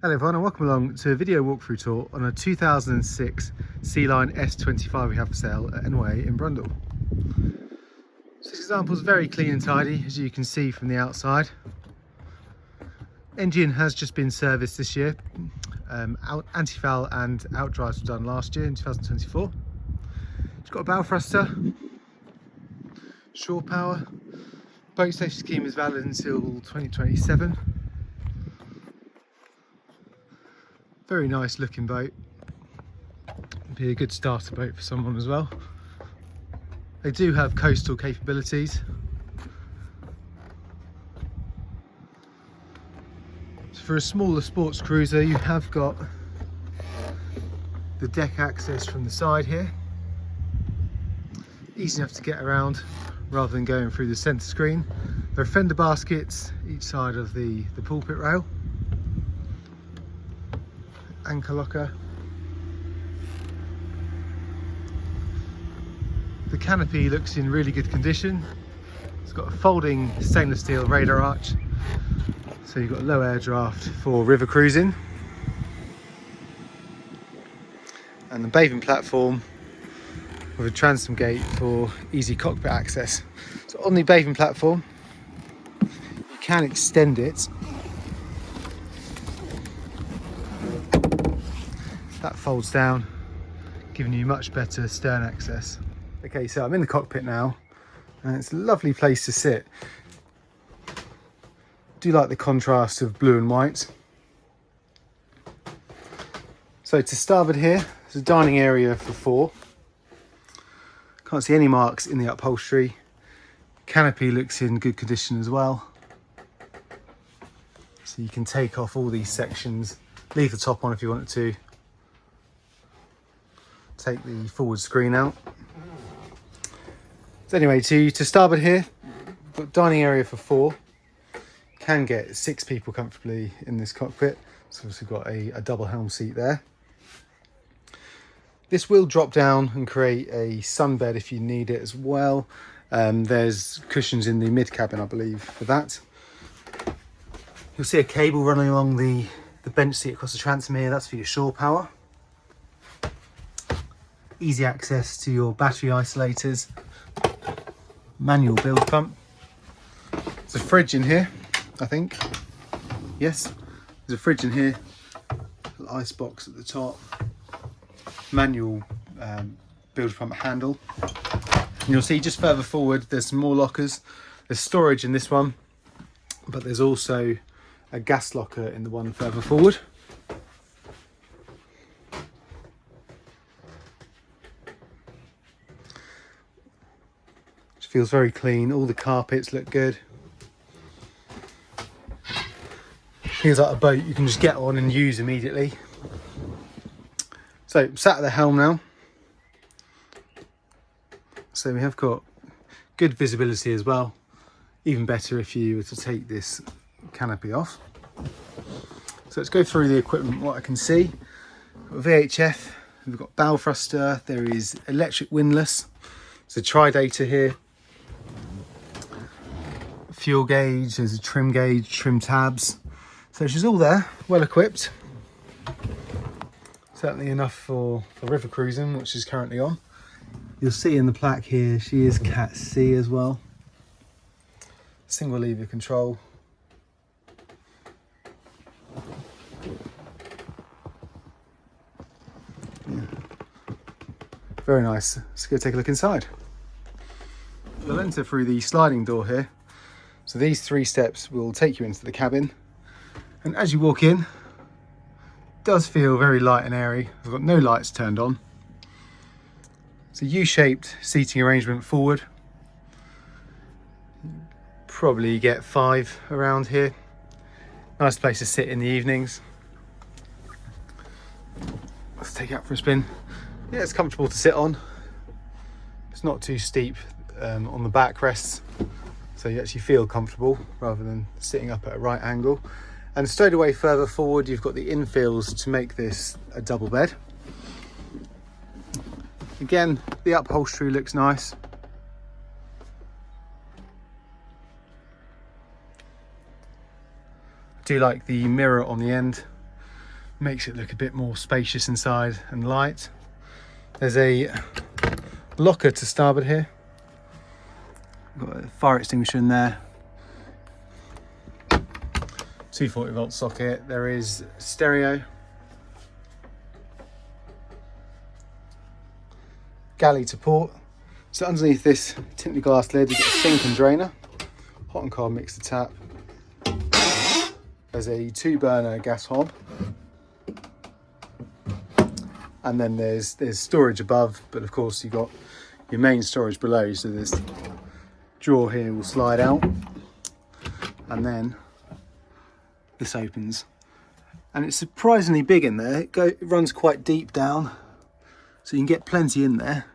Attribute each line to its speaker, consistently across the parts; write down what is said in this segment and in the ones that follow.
Speaker 1: Hello everyone and welcome along to a video walkthrough tour on a 2006 Sealine S25 we have for sale at NYA in Brundall. So this example is very clean and tidy, as you can see from the outside. Engine has just been serviced this year. Anti-foul and out drives were done last year in 2024. It's got a bow thruster, shore power, boat safety scheme is valid until 2027. Very nice looking boat. Be a good starter boat for someone as well. They do have coastal capabilities. So for a smaller sports cruiser, you have got the deck access from the side here. Easy enough to get around rather than going through the centre screen. There are fender baskets each side of the pulpit rail. Anchor locker. The canopy looks in really good condition. It's got a folding stainless steel radar arch, so you've got a low air draft for river cruising, and the bathing platform with a transom gate for easy cockpit access. So on the bathing platform you can extend it. That folds down, giving you much better stern access. Okay, so I'm in the cockpit now, and it's a lovely place to sit. Do like the contrast of blue and white. So to starboard here, there's a dining area for four. Can't see any marks in the upholstery. Canopy looks in good condition as well. So you can take off all these sections, leave the top on if you wanted to. Take the forward screen out. So anyway, to starboard here, we've got dining area for four. Can get 6 people comfortably in this cockpit. So we've got a double helm seat there. This will drop down and create a sunbed if you need it as well. There's cushions in the mid cabin, I believe, for that. You'll see a cable running along the bench seat across the transom here. That's for your shore power. Easy access to your battery isolators, manual bilge pump. There's a fridge in here, I think. Yes, there's a fridge in here, little ice box at the top, manual bilge pump handle. And you'll see just further forward there's some more lockers. There's storage in this one, but there's also a gas locker in the one further forward. Feels very clean. All the carpets look good. Feels like a boat you can just get on and use immediately. So sat at the helm now. So we have got good visibility as well. Even better if you were to take this canopy off. So let's go through the equipment, what I can see. VHF, we've got bow thruster, there is electric windlass. There's a tridata here. Fuel gauge, there's a trim gauge, trim tabs. So she's all there, well equipped. Certainly enough for river cruising, which is currently on. You'll see in the plaque here, she is Cat C as well. Single lever control. Yeah. Very nice. Let's go take a look inside. We'll enter through the sliding door here. So these 3 steps will take you into the cabin. And as you walk in, it does feel very light and airy. I've got no lights turned on. It's a U-shaped seating arrangement forward. Probably get 5 around here. Nice place to sit in the evenings. Let's take it out for a spin. Yeah, it's comfortable to sit on. It's not too steep on the backrests. So you actually feel comfortable rather than sitting up at a right angle. And straight away further forward, you've got the infills to make this a double bed. Again, the upholstery looks nice. I do like the mirror on the end. Makes it look a bit more spacious inside and light. There's a locker to starboard here. Got a fire extinguisher in there. 240-volt socket. There is stereo. Galley to port. So underneath this tinted glass lid, you've got a sink and drainer. Hot and cold mixer tap. There's a 2-burner gas hob. And then there's storage above, but of course you've got your main storage below. So this drawer here will slide out, and then this opens. And it's surprisingly big in there. It runs quite deep down, so you can get plenty in there.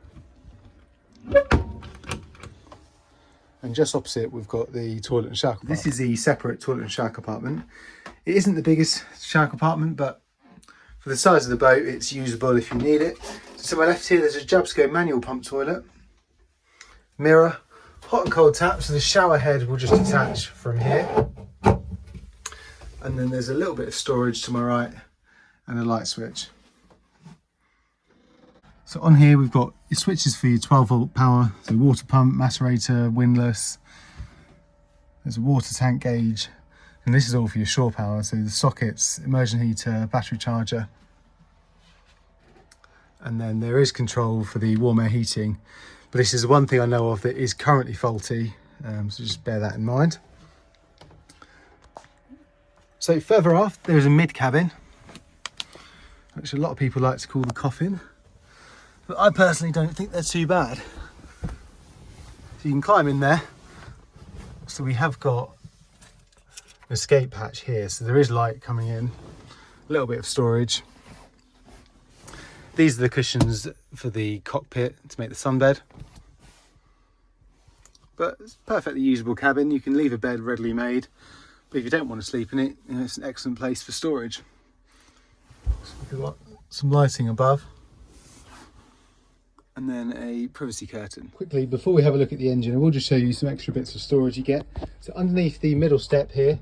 Speaker 1: And just opposite, we've got the toilet and shower compartment. This is the separate toilet and shower compartment. It isn't the biggest shower compartment, but for the size of the boat, it's usable if you need it. So to my left here, there's a Jabsco manual pump toilet. Mirror, hot and cold tap, so the shower head will just attach from here. And then there's a little bit of storage to my right and a light switch. So on here, we've got your switches for your 12-volt power, so water pump, macerator, windlass. There's a water tank gauge. And this is all for your shore power, so the sockets, immersion heater, battery charger. And then there is control for the warm air heating, but this is the one thing I know of that is currently faulty, so just bear that in mind. So further aft, there is a mid cabin, which a lot of people like to call the coffin, but I personally don't think they're too bad. So you can climb in there. So we have got escape hatch here, so there is light coming in, a little bit of storage. These are the cushions for the cockpit to make the sunbed, but it's a perfectly usable cabin. You can leave a bed readily made, but if you don't want to sleep in it, you know, it's an excellent place for storage. So we've got some lighting above and then a privacy curtain. Quickly, before we have a look at the engine, I will just show you some extra bits of storage you get. So underneath the middle step here,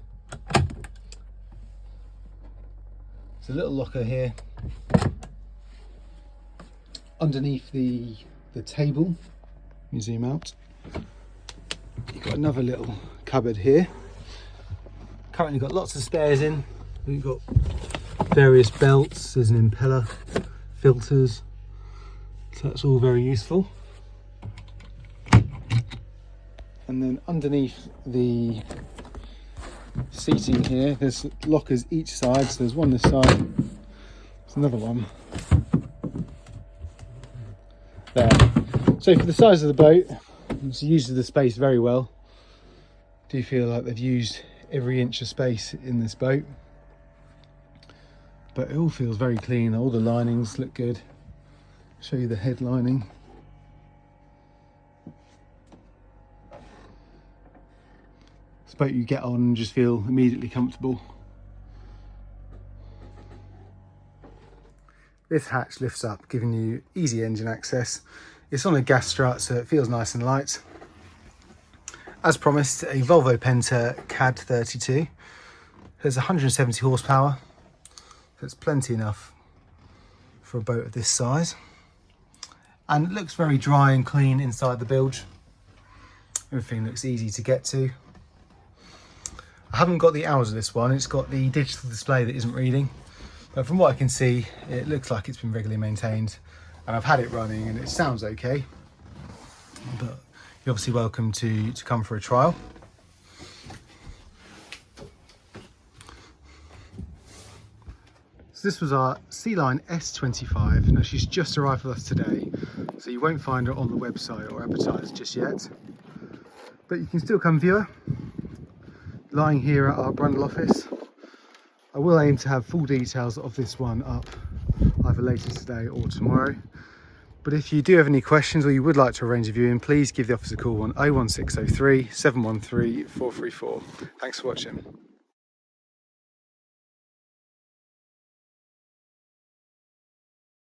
Speaker 1: there's a little locker here. Underneath the table, you zoom out, you've got another little cupboard here. Currently got lots of spares in. We've got various belts, there's an impeller, filters, so that's all very useful. And then underneath the seating here, there's lockers each side, so there's one this side, there's another one there. So for the size of the boat, it's used the space very well. I do feel like they've used every inch of space in this boat, but it all feels very clean. All the linings look good. I'll show you the head lining. It's a boat you get on and just feel immediately comfortable. This hatch lifts up, giving you easy engine access. It's on a gas strut, so it feels nice and light. As promised, a Volvo Penta CAD 32. There's 170 horsepower, so it's plenty enough for a boat of this size. And it looks very dry and clean inside the bilge. Everything looks easy to get to. I haven't got the hours of this one, it's got the digital display that isn't reading. But from what I can see, it looks like it's been regularly maintained, and I've had it running and it sounds okay. But you're obviously welcome to come for a trial. So this was our Sealine S25. Now she's just arrived with us today, so you won't find her on the website or advertised just yet. But you can still come view her, lying here at our Brundle office. I will aim to have full details of this one up either later today or tomorrow. But if you do have any questions or you would like to arrange a viewing, please give the office a call on 01603 713 434. Thanks for watching.